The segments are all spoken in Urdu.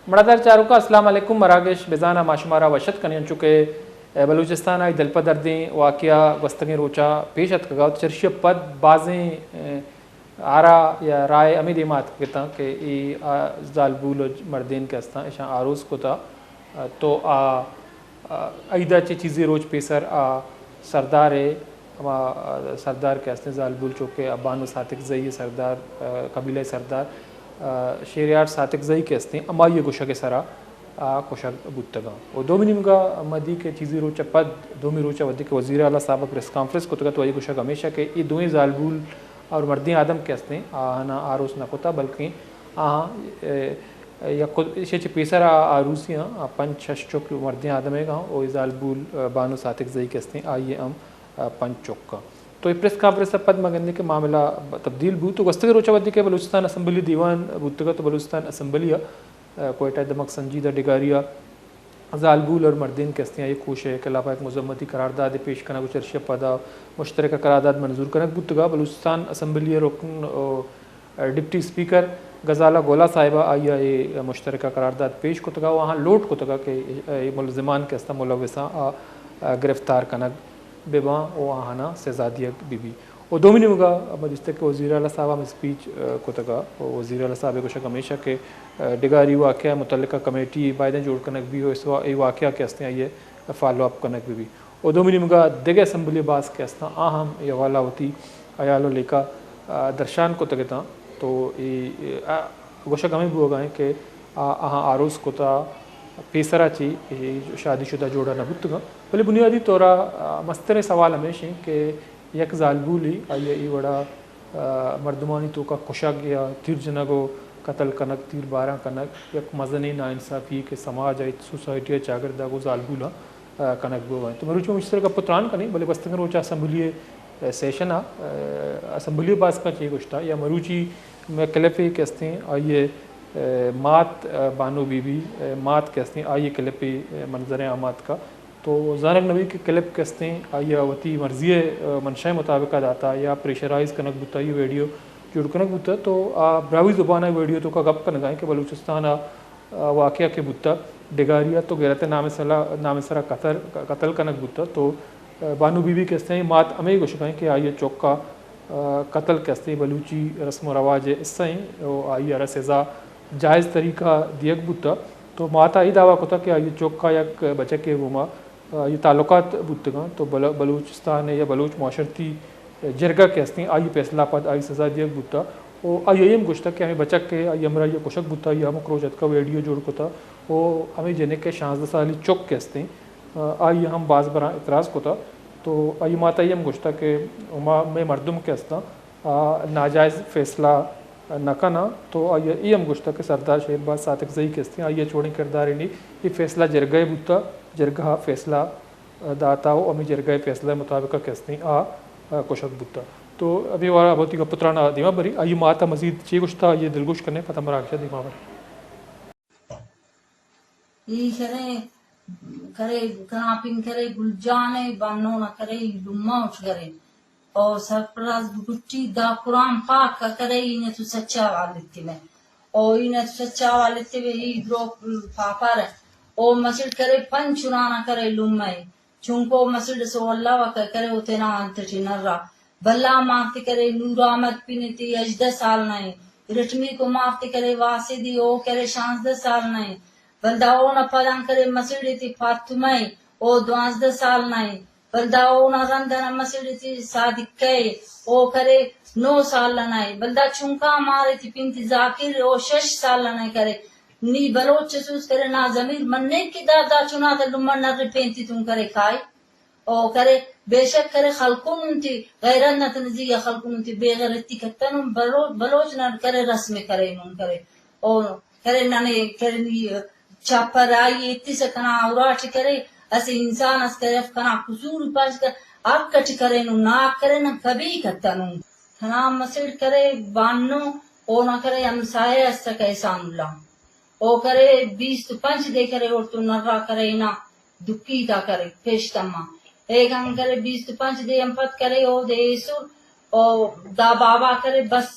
مردار چاروکا السلام علیکم مراگش بزانہ معشمارہ وشت کنین چکے بلوچستان آئی دل پدردیں واقعہ گستگیں روچا پیشت کگا چرشی پد بازیں آرا یا رائے امید امات کتا کہ ای زال بول مردین کے استان اشان آروز کتا تو ایدہ چی چیزی روچ پیسر سردار سردار کے استان زال بول چوکے ابانو ساتک زئی سردار قبیلہ سردار شیریار ساتک زئی کے استیں اما یہ گوشہ کے سرا کوشک بودتگا و دومی نمگا مدی کے چیزی روچا پد دومی روچا ودی کے وزیر اعلیٰ صاحب پریس کانفرنس کو تگا تو یہ گوشک ہمیشہ کہ یہ دوئیں زالبول اور مردین آدم کے استیں آہنا آروس نہ کتا بلکہ یا شیچ پیسر آروسیاں پنچ شش چوک مردین آدم ہے گا و زالبول بانو ساتک زئی کے استیں آئیے پنچ چوک کا تو یہ پریس کانفرنس پد مگندے کے معاملہ تبدیل بود تو گستگی روچا ودی کے بلوچستان اسمبلی دیوان بودتگا تو بلوچستان اسمبلیہ کوئٹہ دمک سنجیدہ ڈگاریہ زالبول اور مردین کے استیاں یہ کوش ہے کہ لاپا ایک مذمتی قرارداد پیش کرنا کو چرشی پدا مشترکہ قرارداد منظور کرنا بودتگا بلوچستان اسمبلی رکن ڈپٹی اسپیکر غزالہ گولا صاحبہ آئیہ یہ مشترکہ قرارداد پیش کو تگا وہاں لوٹ کو تگا کہ ملزمان کے استہ ملوثاں گرفتار کنگ بباں وہاں سزادیہ بی بی و دومی نمگا مجلس کے وزیر اعلیٰ صاحب ہم اسپیچ کو تگا وزیر اعلیٰ صاحب کو شک ہمیشہ کہ ڈگاری واقعہ متعلقہ کمیٹی بائدیں جوڑ کنک بھی ہو اس واقعہ کے استیں یہ فالو اپ کنک بھی و دومی نمگا دیگے اسمبلی باز کے استاں آہم یہ والا ہوتی ایالو لیکا درشان کو تگتا تو گوشک ہمیں بھی ہوگا ہیں کہ آہاں آروز کو تا پیسرا چی شادی شدہ جوڑا نہ بودتگا بلے بنیادی طورا مستر سوال ہمیشہ کہ یک زالبولی آئیے ای وڑا مردمانی تو کا کشک یا تیر جنگو قتل کنک تیر بارہ کنک یک مزنی ناانصافی کے سماج آئی سوسائٹی چاگردہ کو زالبولا کنک بو گئے تو مروچوں مشتر کا پتران کنی بلے بستنگر روچا اسمبلی سیشن اسمبلی باز کا چاہیے گشتا یا مروچی میں کلپی کے استیں آئیے مات بانو بی بی مات کے استیں آئیے کلپی منظر آمات کا تو زانک نبی کے کلپ کے استیں آئیے وتی مرضی منشاء مطابقہ داتا یا پریشرائز کنک بوتا یہ ویڈیو جوڑ کنک بوتا تو براوی زبانہ ویڈیو تو کا گپ کنگائیں کہ بلوچستان واقعہ کے بوتا ڈگاریہ تو غیرت نام سرا قتل کنک بوتا تو بانو بی بی کے استیں مات امی کو شکائیں کہ آئیے چوکا قتل کے استیں بلوچی رسم و رواج اسیں آئیے رسزا جائز طریقہ دیگ بوتا تو ماتا ای دعویٰ کو تھا کہ آئیے چوکا یک بچے کے وما یہ تعلقات بودتگاں تو بلوچستان یا بلوچ معاشرتی جرگہ کے استیں آئی فیصلہ پد آئی سزا دیگ بوتا وہ آئی ایم گوشتا کہ ہمیں بچک کے آئی امرہ یہ کشک بوتا یہ ہم کروجت کا ویڈیو جوڑ کو تھا وہ ہمیں جنے کے 16 سالی چوک کے استیں آئی ہم باز بران اعتراض کو تھا تو آئی ماتا ایم گوشتا کہ میں مردم کے استاں ناجائز فیصلہ نہ کنا تو آئیے ای ہم گوشتا کہ سردار شہرباز ساتک زئی کے استیں آئیے چوڑیں کردار نہیں یہ فیصلہ جرگہ بوتا جرگہ فیصلہ داتا ہو امی جرگہ فیصلہ مطابقہ کے استیں کشک بوتا تو ابھی وارا بہتی کا پترانا دیما بری آئیے ماتا مزید چی گوشتا یہ دلگوش کرنے پتہ مراکشہ دیما بری یہ کرے کناپن کرے گلجانے بانو نہ کرے لما اٹھ کرے اور سرپراز بگٹی دا قرآن پاک کا کرے انہیں تو سچا والدتی میں اور انہیں تو سچا والدتی میں ہی درو پاپا رہے اور مسجد کرے پن چنانا کرے لمے چونکو مسجد سو اللہ وقت کرے ہوتے نا انتٹی نرہ بلا مارتی کرے نور آمد پینتی 18 سال نہیں رٹمی کو مارتی کرے واسدی او کرے 16 سال نہیں بندہ او نہ پدان کرے مسجد تی فاطمہ او 12 سال نہیں بندہ او نہ رندنا مسجد تی صادق کئے او کرے 9 سال نہیں بندہ چونکا مارے تی پینتی ذاکر او 6 سال نہیں کرے نی بلوچ سوس کرے نا ضمیر مننے کی دادا چنا تے لمن نہ پینتی تم کرے کھائے او کرے بے شک کرے خلقون تی غیرت نہ تنزی خلقون تی بے غیرتی کتن بلوچ نہ کرے رسم کرے نون کرے او کرے ننے کرنی چاپر آئی اتی سکنا اوراٹ کرے اسے انسان اس کرے کنا قصور پاس کر آپ کٹ کرے نو نا کرے نہ کبھی کتنوں نا مسجد کرے بانو او نہ کرے ہمسائے اس تک احسان اللہ او کرے 25 دے کرے اور تو نرا کرے نا دکی تا کرے پیشتما ایک ہم کرے 25 دے ہم پت کرے او دے سر او دا بابا کرے بس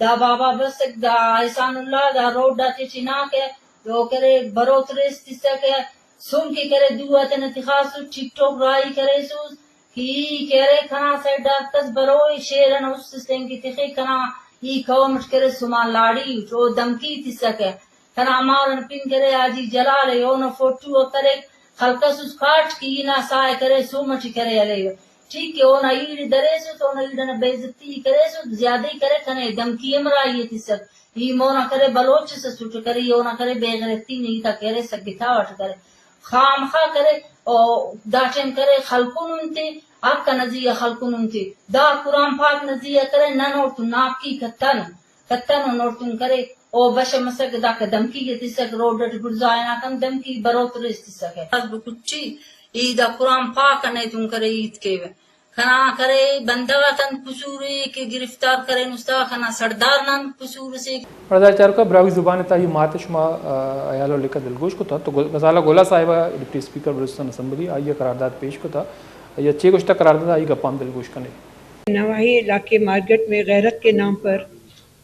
دا بابا بس دا احسان اللہ دا روڈ دا چنا کے جو کرے بروترس تسا کہ سن کے کرے دواتن اتخاص ٹک ٹاک رائی کرے سوز کی کرے کھنا سے ڈاکٹس بروئی شیرن اس سن کی تخی کھنا ای قومش کرے سما لاڑی جو دمکی تسا کہ کھنا مارن پن کرے آجی جلال یون فوٹو کرے خلقس اس کاٹ کی نا سائے کرے سومٹی کرے علیہ ٹھیک ہے اونا ایڈ درے سو تو اونا ایڈنا بیزتی کرے سو زیادہ کرے کھنے دمکی امرائی تسا یہ مونا کرے بلوچ سے سوچ کرے یہ نہ کرے بے غیرتی نہیں تا کرے سگتا وٹ کرے خام خا کرے او داٹن کرے خلقون انتے آپ کا نزیہ خلقون انتے دا قرآن پاک نزیہ کرے نہ نورتن ناکی کتن نورتن کرے او بش مسک دا کا دمکی کے تسک روڈٹ گرزائنا کن دمکی بروترس تسک ہے حسب کچی ای دا قرآن پاک نہیں تم کرے عید کے کھنا کرے بندگا تن قصور کے گرفتار کرے نستا کھنا سردار نان قصور سے رضا چارو کا براوی زبان تا ہی مات شما ایالو لکا دلگوش کو تھا تو غزالہ گولا صاحبہ ڈپٹی اسپیکر بلوچستان اسمبلی آئیے قرارداد پیش کو تھا یہ 6 گشتہ قرارداد آئی گپام دلگوش کنے نواحی علاقے مارگٹ میں غیرت کے نام پر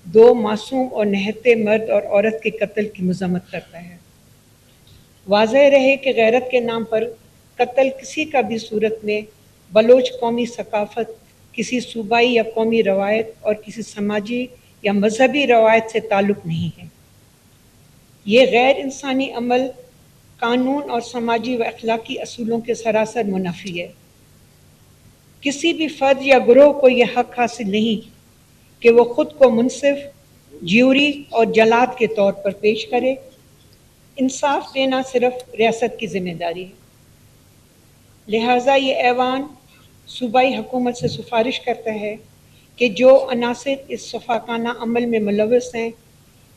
2 معصوم اور نہتے مرد اور عورت کے قتل کی مذمت کرتا ہے۔ واضح رہے کہ غیرت کے نام پر قتل کسی کا بھی صورت میں بلوچ قومی ثقافت، کسی صوبائی یا قومی روایت اور کسی سماجی یا مذہبی روایت سے تعلق نہیں ہے۔ یہ غیر انسانی عمل قانون اور سماجی و اخلاقی اصولوں کے سراسر منافی ہے۔ کسی بھی فرد یا گروہ کو یہ حق حاصل نہیں کہ وہ خود کو منصف، جیوری اور جلاد کے طور پر پیش کرے۔ انصاف دینا صرف ریاست کی ذمہ داری ہے۔ لہٰذا یہ ایوان صوبائی حکومت سے سفارش کرتا ہے کہ جو عناصر اس شفاقانہ عمل میں ملوث ہیں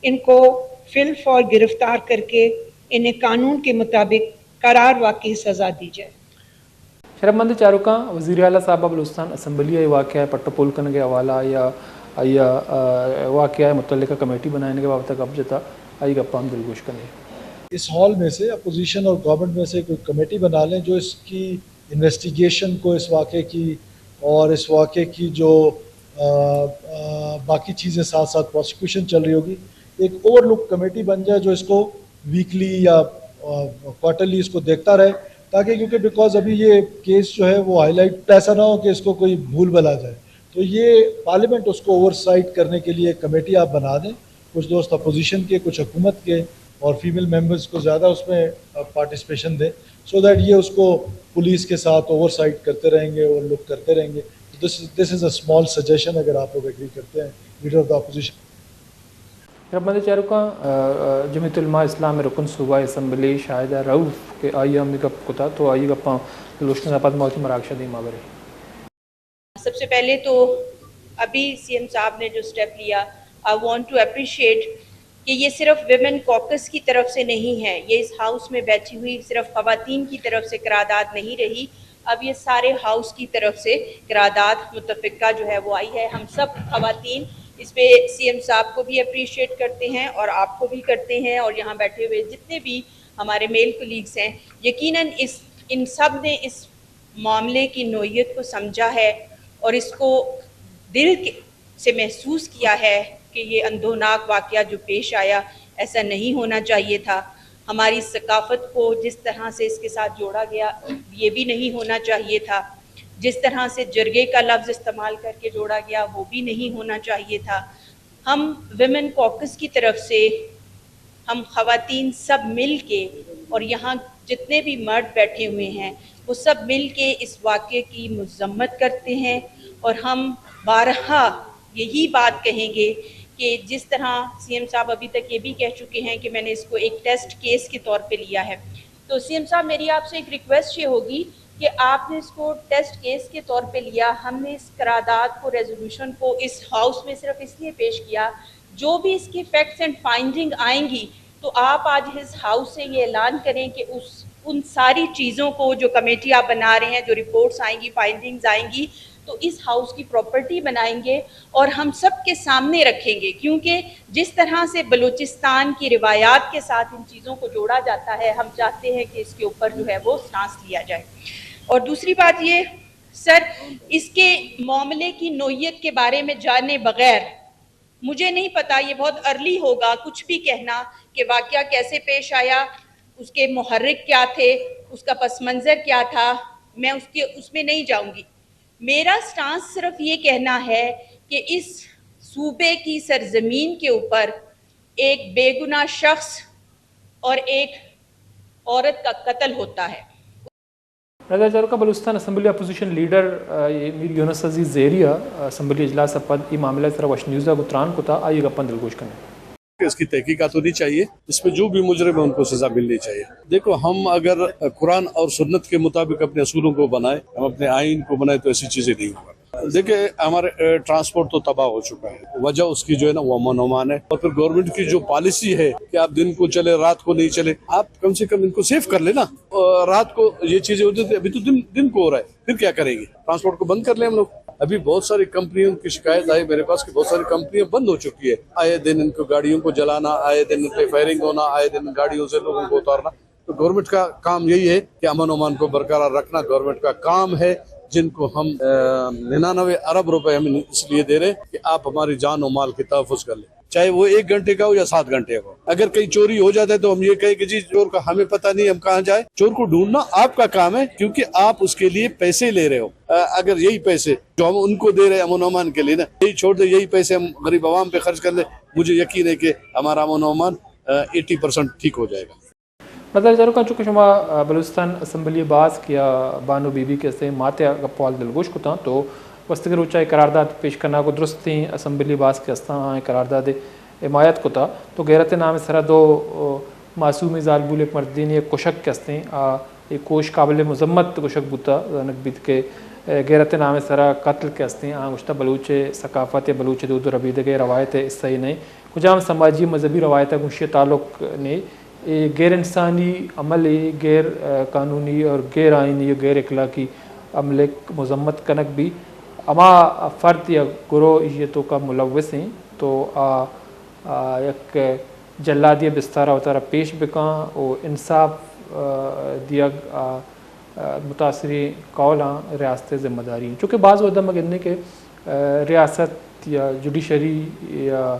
ان کو فی الفور گرفتار کر کے انہیں قانون کے مطابق قرار واقعی سزا دی جائے۔ شرم مند چارو کا وزیر اعلیٰ صاحبہ بلوچستان اسمبلی واقعہ پٹو پول کرنے کے حوالہ یا واقعہ متعلقہ کمیٹی بنانے کے بابت اب جتا آئی گپام دلگوش کرنے اس ہال میں سے اپوزیشن اور گورنمنٹ میں سے کوئی کمیٹی بنا لیں جو اس کی انویسٹیگیشن کو اس واقعے کی اور اس واقعے کی جو باقی چیزیں ساتھ ساتھ پروسیکیوشن چل رہی ہوگی ایک اوور لک کمیٹی بن جائے جو اس کو ویکلی یا کوارٹرلی اس کو دیکھتا رہے تاکہ کیونکہ بیکاز ابھی یہ کیس جو ہے وہ ہائی لائٹ ایسا نہ ہو کہ اس کو کوئی بھول بھلا جائے تو یہ پارلیمنٹ اس کو اوور سائٹ کرنے کے لیے کمیٹی آپ بنا دیں کچھ دوست اپوزیشن کے کچھ حکومت کے اور فیمیل ممبرز کو زیادہ اس میں پارٹیسپیشن دیں سو دیٹ یہ اس کو پولیس کے ساتھ اوور سائٹ کرتے رہیں گے اور لک کرتے رہیں گے دس از اے اسمال سجیشن اگر آپ لوگ ایگری کرتے ہیں لیڈر آف دا اپوزیشن۔ رحمت چارو کا جمعیت علماء اسلام رکن صوبہ اسمبلی شاہدہ رؤف کے آئی امی گپ کو تھا تو آئی گپاں لوشن آباد موتی مراکشہ دی مابرے۔ سب سے پہلے تو ابھی سی ایم صاحب نے جو اسٹیپ لیا آئی وانٹ ٹو اپریشیٹ کہ یہ صرف ویمن کوکس کی طرف سے نہیں ہے، یہ اس ہاؤس میں بیٹھی ہوئی صرف خواتین کی طرف سے قرارداد نہیں رہی، اب یہ سارے ہاؤس کی طرف سے قرارداد متفقہ جو ہے وہ آئی ہے۔ ہم سب خواتین اس پہ سی ایم صاحب کو بھی اپریشیٹ کرتے ہیں اور آپ کو بھی کرتے ہیں اور یہاں بیٹھے ہوئے جتنے بھی ہمارے میل کولیگز ہیں، یقیناً ان سب نے اس معاملے کی نوعیت کو سمجھا ہے اور اس کو دل سے محسوس کیا ہے کہ یہ اندھوناک واقعہ جو پیش آیا ایسا نہیں ہونا چاہیے تھا۔ ہماری ثقافت کو جس طرح سے اس کے ساتھ جوڑا گیا یہ بھی نہیں ہونا چاہیے تھا، جس طرح سے جرگے کا لفظ استعمال کر کے جوڑا گیا وہ بھی نہیں ہونا چاہیے تھا۔ ہم ویمن کوکس کی طرف سے ہم خواتین سب مل کے اور یہاں جتنے بھی مرد بیٹھے ہوئے ہیں وہ سب مل کے اس واقعے کی مذمت کرتے ہیں اور ہم بارہا یہی بات کہیں گے کہ جس طرح سی ایم صاحب ابھی تک یہ بھی کہہ چکے ہیں کہ میں نے اس کو ایک ٹیسٹ کیس کے طور پہ لیا ہے، تو سی ایم صاحب میری آپ سے ایک ریکویسٹ یہ ہوگی کہ آپ نے اس کو ٹیسٹ کیس کے طور پہ لیا، ہم نے اس قرارداد کو ریزولوشن کو اس ہاؤس میں صرف اس لیے پیش کیا، جو بھی اس کی فیکٹس اینڈ فائنڈنگ آئیں گی تو آپ آج اس ہاؤس سے یہ اعلان کریں کہ ان ساری چیزوں کو جو کمیٹی آپ بنا رہے ہیں، جو رپورٹس آئیں گی، فائنڈنگز آئیں گی، تو اس ہاؤس کی پراپرٹی بنائیں گے اور ہم سب کے سامنے رکھیں گے، کیونکہ جس طرح سے بلوچستان کی روایات کے ساتھ ان چیزوں کو جوڑا جاتا ہے ہم چاہتے ہیں کہ اس کے اوپر جو ہے وہ سانس لیا جائے۔ اور دوسری بات یہ سر، اس کے معاملے کی نوعیت کے بارے میں جانے بغیر مجھے نہیں پتا، یہ بہت ارلی ہوگا کچھ بھی کہنا کہ واقعہ کیسے پیش آیا، اس کے محرک کیا تھے، اس کا پس منظر کیا تھا، میں اس میں نہیں جاؤں گی۔ میرا سٹانس صرف یہ کہنا ہے کہ اس صوبے کی سرزمین کے اوپر ایک بے گناہ شخص اور ایک عورت کا قتل ہوتا ہے۔ رضا جارو کا بلوچستان اسمبلی اپوزیشن لیڈر میر یونس عزیز زیریہ اسمبلی اجلاس پد یہ معاملہ طرح وش نیوزا گتران کو تھا، آئیے گا پن دلگوش کرنے اس کی تحقیقات ہونی چاہیے، اس پہ جو بھی مجرم ہے ان کو سزا ملنی چاہیے۔ دیکھو ہم اگر قرآن اور سنت کے مطابق اپنے اصولوں کو بنائیں، ہم اپنے آئین کو بنائیں تو ایسی چیزیں نہیں ہوگا۔ دیکھیں ہمارے ٹرانسپورٹ تو تباہ ہو چکا ہے، وجہ اس کی جو ہے نا وہ امن و امان ہے، اور پھر گورنمنٹ کی جو پالیسی ہے کہ آپ دن کو چلے رات کو نہیں چلے، آپ کم سے کم ان کو سیف کر لینا۔ رات کو یہ چیزیں ہوتی تھی، ابھی تو دن کو ہو رہا ہے، پھر کیا کریں گے؟ ٹرانسپورٹ کو بند کر لیں ہم لوگ۔ ابھی بہت ساری کمپنیوں کی شکایت آئی میرے پاس کہ بہت ساری کمپنیاں بند ہو چکی ہے، آئے دن ان کو گاڑیوں کو جلانا، آئے دن ان پہ فائرنگ ہونا، آئے دن گاڑیوں سے لوگوں کو اتارنا۔ تو گورنمنٹ کا کام یہی ہے کہ امن و امان کو برقرار رکھنا گورنمنٹ کا کام ہے، جن کو ہم 99 ارب روپے ہم اس لیے دے رہے ہیں کہ آپ ہماری جان و مال کی تحفظ کر لیں، چاہے وہ 1 گھنٹے کا ہو یا 7 گھنٹے کا ہو۔ اگر کہیں چوری ہو جاتا ہے تو ہم یہ کہیں کہ جی چور کا ہمیں پتہ نہیں، ہم کہاں جائیں؟ چور کو ڈھونڈنا آپ کا کام ہے، کیونکہ آپ اس کے لیے پیسے لے رہے ہو۔ اگر یہی پیسے جو ہم ان کو دے رہے ہیں امن و امان کے لیے نا، یہی چھوڑ دیں، یہی پیسے ہم غریب عوام پہ خرچ کر لیں، مجھے یقین ہے کہ ہمارا امن و امان 80% ٹھیک ہو جائے گا۔ مطلب جارو کا چونکہ شما بلوچستان اسمبلی باز کیا بانو بی بی کے سے ماتیا پال دلگوش کو تھا تو وسطگر اونچائی قرارداد پیش کرنا کو درست تھیں اسمبلی باز کے استان قرارداد حمایت کو تھا تو غیرت نام سرا دو معصوم زالبول ایک مردین ایک کوشک کے استیں ایک کوش قابل مذمت کوشک بوتا نقبید کے غیرت نام سرا قتل کے استیں گشتہ بلوچ ثقافت بلوچ دود ربید کے روایت اس صحیح نہیں کجام سماجی مذہبی روایت گوشی تعلق نے غیر انسانی عمل غیر قانونی اور غیر آئینی غیر اخلاقی عمل مذمت کنک بھی اما فرد یا گروہ یہ تو کا ملوث ہیں تو یک جلادی بستارہ وطارہ پیش بکاں و انصاف دیا متاثری قولاں ریاست ذمہ داری چونکہ بعض وقت مگنے کے ریاست یا جوڈیشری یا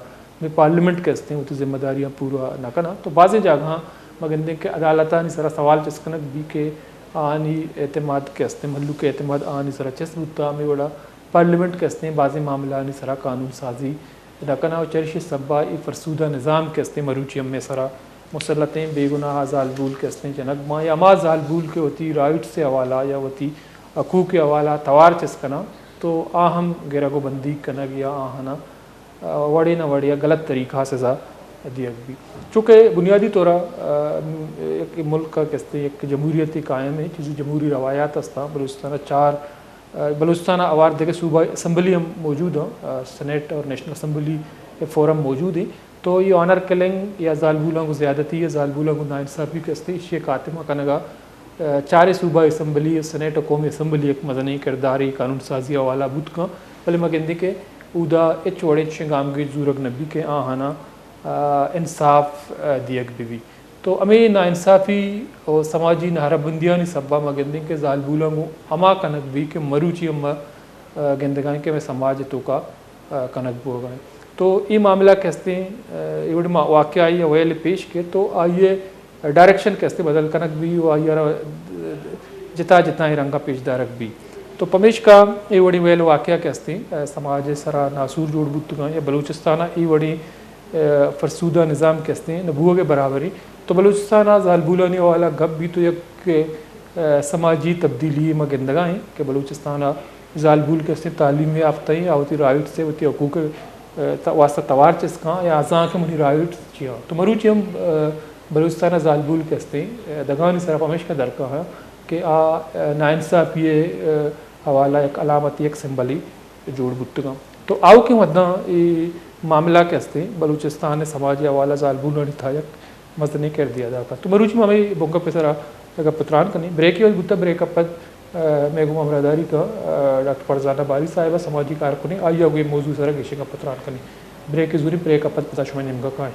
پارلیمنٹ کے استیں وہ تو ذمہ داریاں پورا نہ کرنا تو بعض جگہ مگندے کے عدالتانی سرا سوال چسکنک بھی کہ آنی اعتماد کے استیں ملو کے اعتماد آنی سرا چس بوتا میں بڑا پارلیمنٹ کے استیں بعض معاملہ آنی سرا قانون سازی نہ کرنا اور چرشی سبا ای فرسودہ نظام کے استیں مروچیم میں سرا مسلطیں بے گناہ زالبول کے استیں جنگماں یا ما زالبول کے ہوتی رائٹ سے حوالہ یا ہوتی حقوق کے حوالہ توار چسکنا تو آہم گیرہ کو بندی کنگ یا آہنا وڑے نہ وڑے یا غلط طریقہ سزا دیا بھی چونکہ بنیادی طور ایک ملک کا کہتے ہیں ایک جمہوریتی قائم ہے چیزی جمہوری روایات استا بلوچستان 4 بلوچستان آوار دیکھے صوبہ اسمبلی ہم موجود ہیں سینیٹ اور نیشنل اسمبلی فورم موجود ہیں تو یہ آنر کلنگ یا زالبولوں کو زیادتی یا زالبولوں کو ناانصافی کہتے ہیں یہ خاتمہ کنگا 4 صوبہ اسمبلی سینیٹ اور قومی اسمبلی ایک مدنی کرداری قانون سازی حوالہ بود کا بلے مگندے کے اودا اچ وڑے شنگام گی زورگ نبی کے آہانا انصاف دیگ بھی تو ہمیں ناانصافی اور سماجی نہرہ بندیانی سبا مگندے کے زالبولوں کو اما کنک بھی کہ مروچی اما گندگان کے میں سماج تو کا کنک بو گئے تو یہ معاملہ کہتے ہیں یہ واقعہ آئی ویل پیش کے تو آئیے ڈائریکشن کہتے بدل کنک بھی وہ آئیے جتا ہی رنگا پیش دارک بھی تو پمیش کا یہ وڑی ویل واقعہ کہتے ہیں سماج سرا ناسور جوڑ بتگاں یا بلوچستانہ یہ وڑی فرسودہ نظام کہتے ہیں نبوہ کے برابری تو بلوچستانہ زالبولانی والا گپ بھی تو یک سماجی تبدیلی مگندگاں ہیں کہ بلوچستانہ زالبول کہتے ہیں تعلیم یافتہ ہیں یا ہوتی رائٹ سے ہوتی حقوق واسطہ توار چسکاں یا آزاں کے منی رائٹ چیا تو مروچی ہم بلوچستانہ زالبول کہتے ہیں دگانی صرف ہمیش کا درکا ہے کہ ناانصافی حوالہ ایک علامتی ایک سمبلی جوڑ بتگاں تو آؤ کے مدنہ معاملہ کہتے ہیں بلوچستان سماجی حوالہ زالبول تھا یک مزدنی کر دیا جاتا تو مروچ میں ہمیں بونگا پہ سرا اگر پتران کرنی بریک ہی بتا بریک اپ میگو امراداری کا ڈاکٹر فرزانہ باری صاحبہ سماجی کارکنی آئیے ہوئے موضوع سرا گیشے کا پتران کرنی بریک زوری بریک اپ پتہ شمع نمگا کھائیں